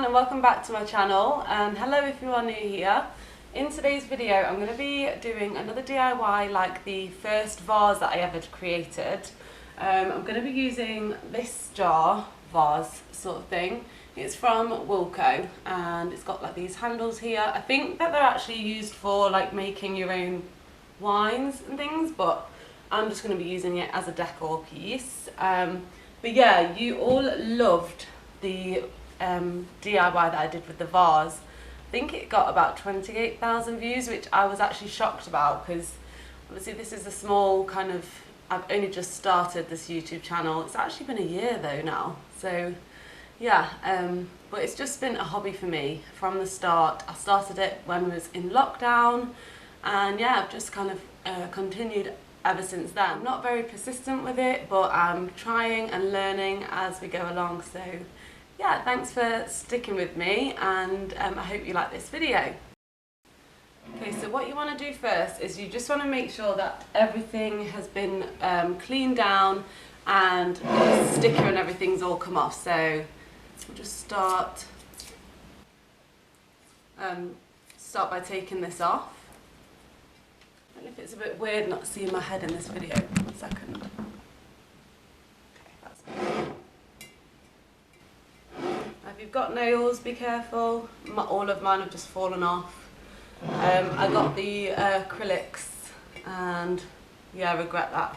everyone and welcome back to my channel, and hello if you are new here. In today's video I'm going to be doing another DIY like the first vase that I ever created. I'm going to be using this jar vase sort of thing. It's from Wilko and it's got like these handles here. I think that they're actually used for like making your own wines and things, but I'm just going to be using it as a decor piece. But yeah, you all loved the DIY that I did with the vase. I think it got about 28,000 views, which I was actually shocked about because obviously this is a small kind of, I've only just started this YouTube channel. It's actually been a year though now, so yeah, but it's just been a hobby for me from the start. I started it when I was in lockdown and yeah, I've just kind of continued ever since then. I'm not very persistent with it, but I'm trying and learning as we go along, so yeah, thanks for sticking with me and I hope you like this video. Okay, so what you want to do first is you just want to make sure that everything has been cleaned down and the sticker and everything's all come off. So we'll just start by taking this off. I don't know if it's a bit weird not seeing my head in this video. 1 second. Okay, that's better. If you've got nails, be careful. All of mine have just fallen off. I got the acrylics and yeah, I regret that.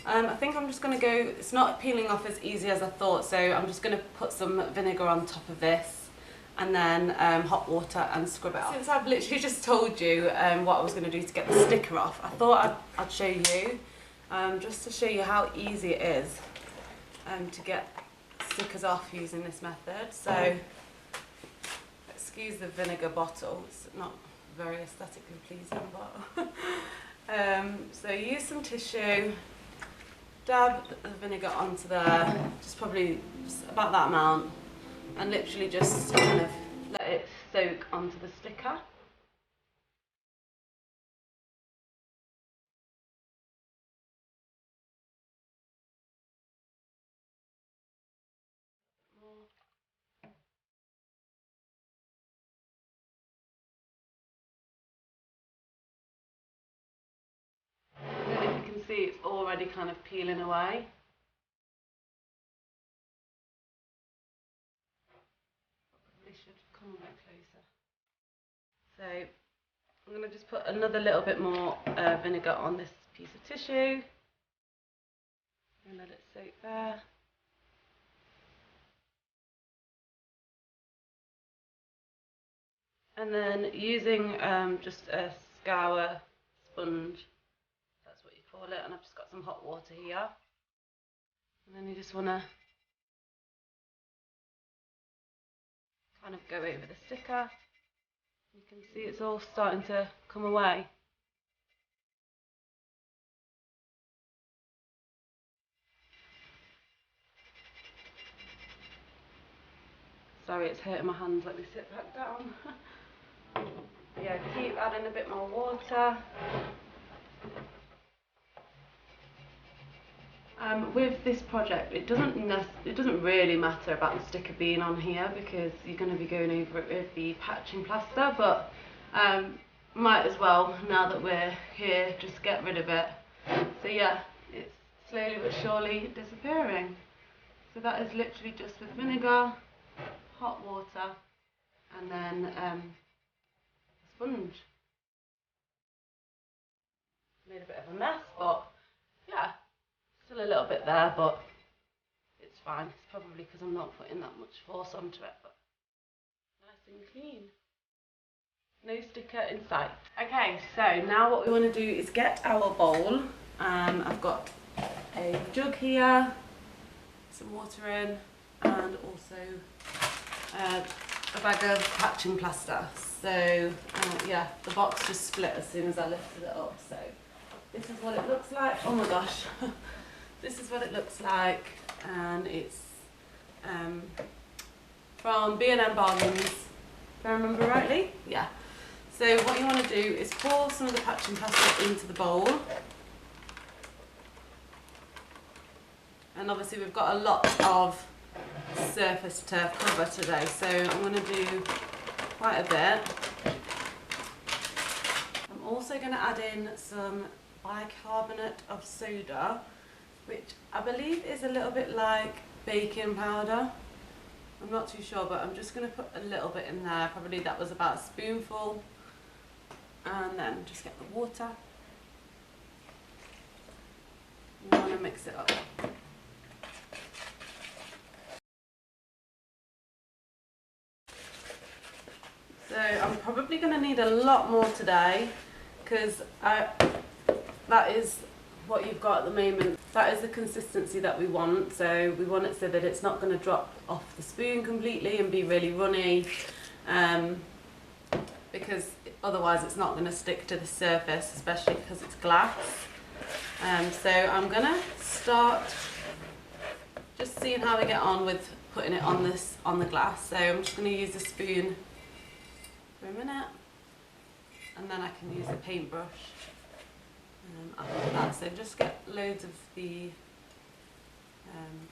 I think I'm just going to go, it's not peeling off as easy as I thought, so I'm just going to put some vinegar on top of this and then hot water and scrub it off. Since I've literally just told you what I was going to do to get the sticker off, I thought I'd show you, just to show you how easy it is to get stickers off using this method. So excuse the vinegar bottle, it's not very aesthetically pleasing, but so use some tissue, dab the vinegar onto there, just probably about that amount, and literally just kind of let it soak onto the sticker. See, it's already kind of peeling away. Probably should come a bit closer. So I'm going to just put another little bit more vinegar on this piece of tissue and let it soak there. And then using just a scour sponge, it, and I've just got some hot water here, and then you just want to kind of go over the sticker. You can see it's all starting to come away. Sorry, it's hurting my hands. Let me sit back down. Yeah, keep adding a bit more water. With this project, it doesn't really matter about the sticker being on here because you're going to be going over it with the patching plaster, but might as well, now that we're here, just get rid of it. So yeah, it's slowly but surely disappearing. So that is literally just with vinegar, hot water, and then a sponge. Made a bit of a mess, but yeah. Still a little bit there, but it's fine. It's probably because I'm not putting that much force onto it, but nice and clean. No sticker in sight. Okay, so now what we want to do is get our bowl. I've got a jug here, some water in, and also a bag of patching plaster. So yeah, the box just split as soon as I lifted it up. So this is what it looks like. Oh my gosh. This is what it looks like, and it's from B&M Bargains, if I remember rightly. Yeah. So what you want to do is pour some of the patching plaster into the bowl, and obviously we've got a lot of surface to cover today, so I'm going to do quite a bit. I'm also going to add in some bicarbonate of soda, which I believe is a little bit like baking powder. I'm not too sure, but I'm just going to put a little bit in there. Probably that was about a spoonful. And then just get the water. You want to mix it up. So I'm probably going to need a lot more today, because that is what you've got at the moment. That is the consistency that we want. So we want it so that it's not going to drop off the spoon completely and be really runny, because otherwise it's not going to stick to the surface, especially because it's glass. So I'm going to start just seeing how we get on with putting it on the glass. So I'm just going to use a spoon for a minute, and then I can use the paintbrush after that. So just get loads of the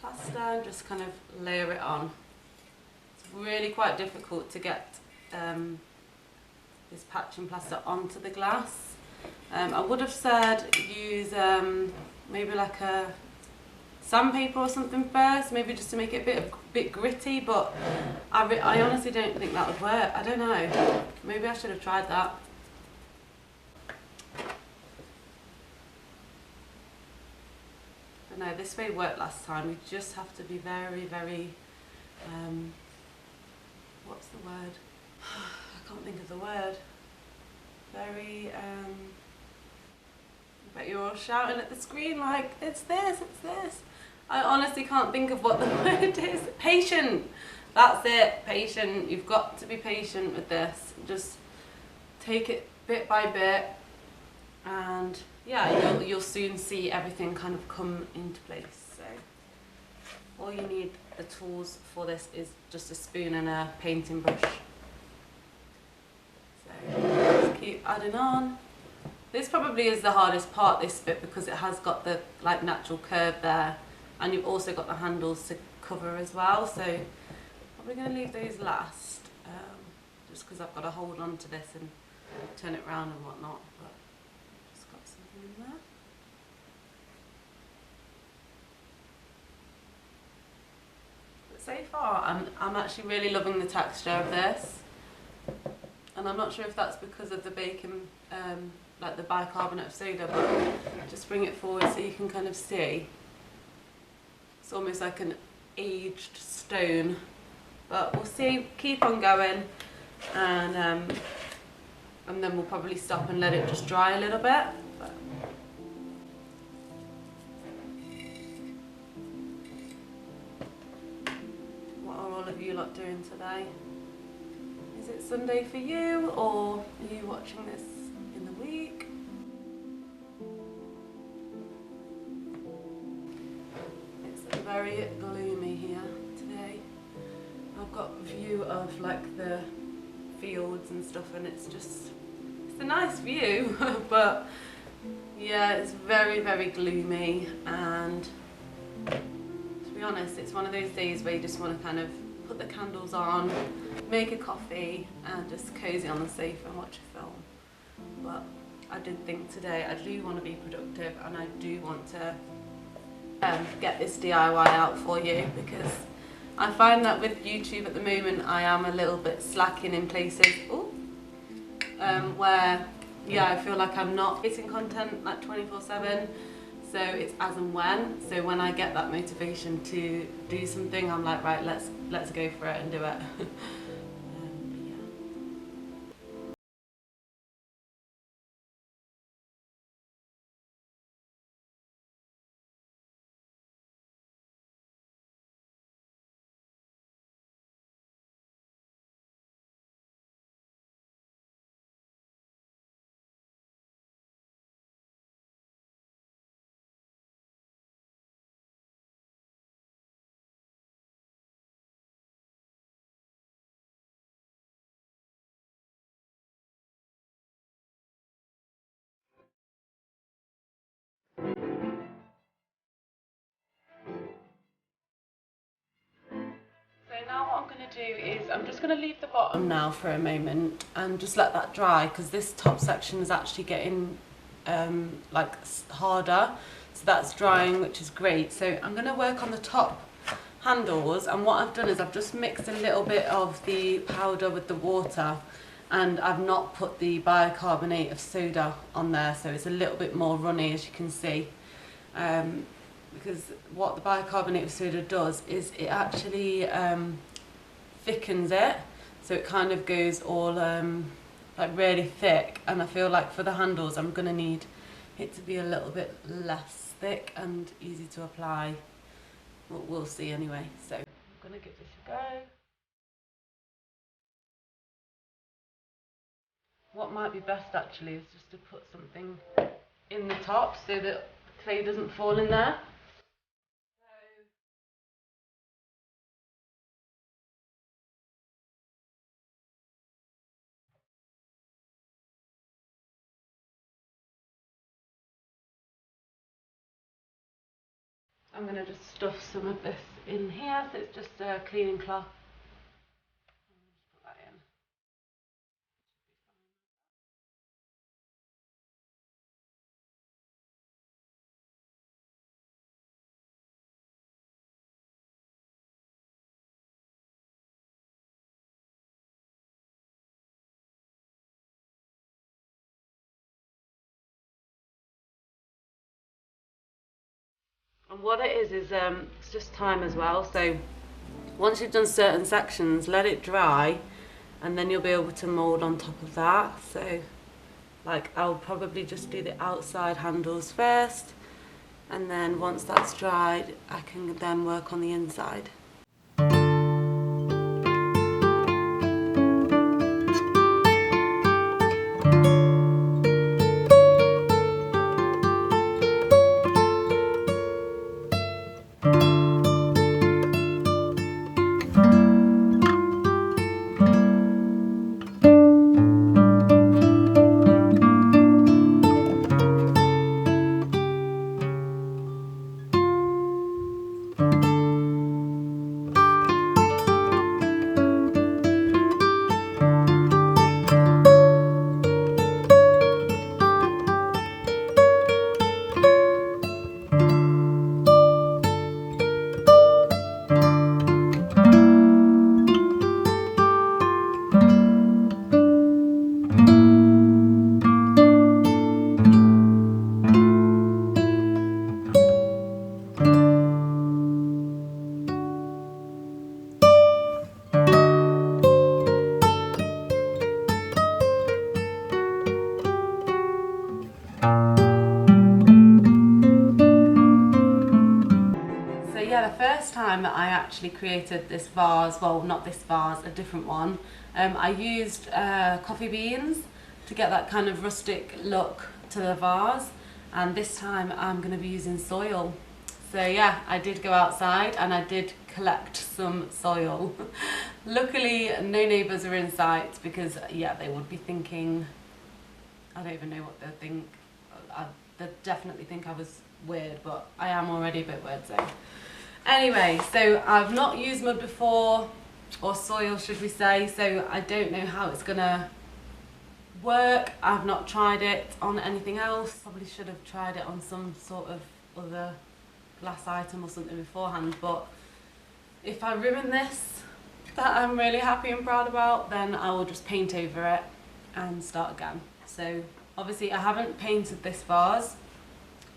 plaster and just kind of layer it on. It's really quite difficult to get this patching plaster onto the glass. I would have said use maybe like a sandpaper or something first, maybe just to make it a bit gritty, but I honestly don't think that would work. I don't know, maybe I should have tried that. But no, this way worked last time. You just have to be very, very, what's the word? I can't think of the word. Very, I bet you're all shouting at the screen like, it's this, it's this. I honestly can't think of what the word is. Patient. That's it, patient. You've got to be patient with this. Just take it bit by bit, and yeah, you'll soon see everything kind of come into place. So all you need, the tools for this, is just a spoon and a painting brush. So just keep adding on. This probably is the hardest part, this bit, because it has got the like natural curve there, and you've also got the handles to cover as well. So probably going to leave those last, just because I've got to hold on to this and turn it around and whatnot. But just got something in there. But so far, I'm actually really loving the texture of this, and I'm not sure if that's because of the baking, like the bicarbonate of soda, but just bring it forward so you can kind of see. It's almost like an aged stone, but we'll see. Keep on going, and then we'll probably stop and let it just dry a little bit. But what are all of you lot doing today? Is it Sunday for you, or are you watching this in the week? It's very gloomy here today. I've got a view of like the fields and stuff, and it's a nice view, but yeah, it's very, very gloomy. And to be honest, it's one of those days where you just want to kind of put the candles on, make a coffee, and just cozy on the sofa and watch a film. But I did think today I do want to be productive, and I do want to get this DIY out for you, because I find that with YouTube at the moment I am a little bit slacking in places. Ooh. Where yeah, I feel like I'm not getting content like 24/7, so it's as and when. So when I get that motivation to do something, I'm like, right, let's go for it and do it. going to do is I'm just going to leave the bottom now for a moment and just let that dry, because this top section is actually getting like harder, so that's drying, which is great. So I'm going to work on the top handles, and what I've done is I've just mixed a little bit of the powder with the water, and I've not put the bicarbonate of soda on there, so it's a little bit more runny, as you can see, because what the bicarbonate of soda does is it actually thickens it, so it kind of goes all like really thick, and I feel like for the handles I'm going to need it to be a little bit less thick and easy to apply. We'll see anyway, so I'm going to give this a go. What might be best actually is just to put something in the top so that clay doesn't fall in there. I'm going to just stuff some of this in here, so it's just a cleaning cloth. Put that in. And what it is it's just time as well, so once you've done certain sections, let it dry, and then you'll be able to mould on top of that. So like I'll probably just do the outside handles first, and then once that's dried I can then work on the inside. Time that I actually created this vase, well not this vase, a different one, I used coffee beans to get that kind of rustic look to the vase, and this time I'm going to be using soil. So yeah, I did go outside and I did collect some soil. Luckily no neighbours are in sight, because yeah, they would be thinking, I don't even know what they'd think. They'd definitely think I was weird, but I am already a bit weird, so anyway, so I've not used mud before, or soil should we say, so I don't know how it's gonna work. I've not tried it on anything else. Probably should have tried it on some sort of other glass item or something beforehand, but if I ruin this that I'm really happy and proud about, then I will just paint over it and start again. So obviously I haven't painted this vase,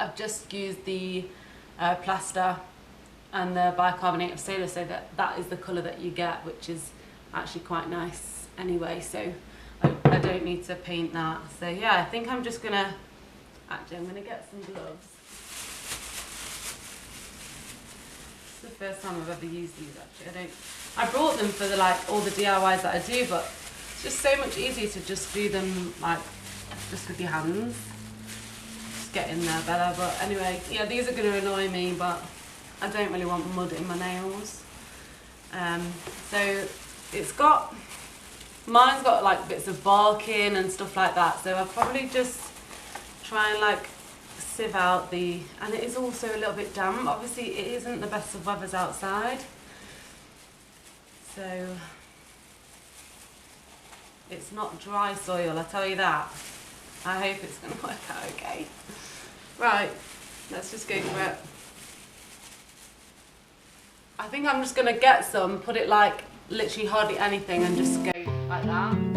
I've just used the plaster and the bicarbonate of soda, so that is the colour that you get, which is actually quite nice anyway, so I don't need to paint that. So yeah, I think I'm just gonna, actually I'm gonna get some gloves. It's the first time I've ever used these actually. I brought them for the all the DIYs that I do, but it's just so much easier to just do them like just with your hands. Just get in there better, but anyway, yeah, these are gonna annoy me, but I don't really want mud in my nails. So it's got, mine's got like bits of bark in and stuff like that, so I'll probably just try and like sieve out the, and it is also a little bit damp. Obviously it isn't the best of weathers outside, So it's not dry soil, I tell you that. I hope it's going to work out okay. Right, let's just go for it. I think I'm just going to get some, put it like literally hardly anything and just go like that.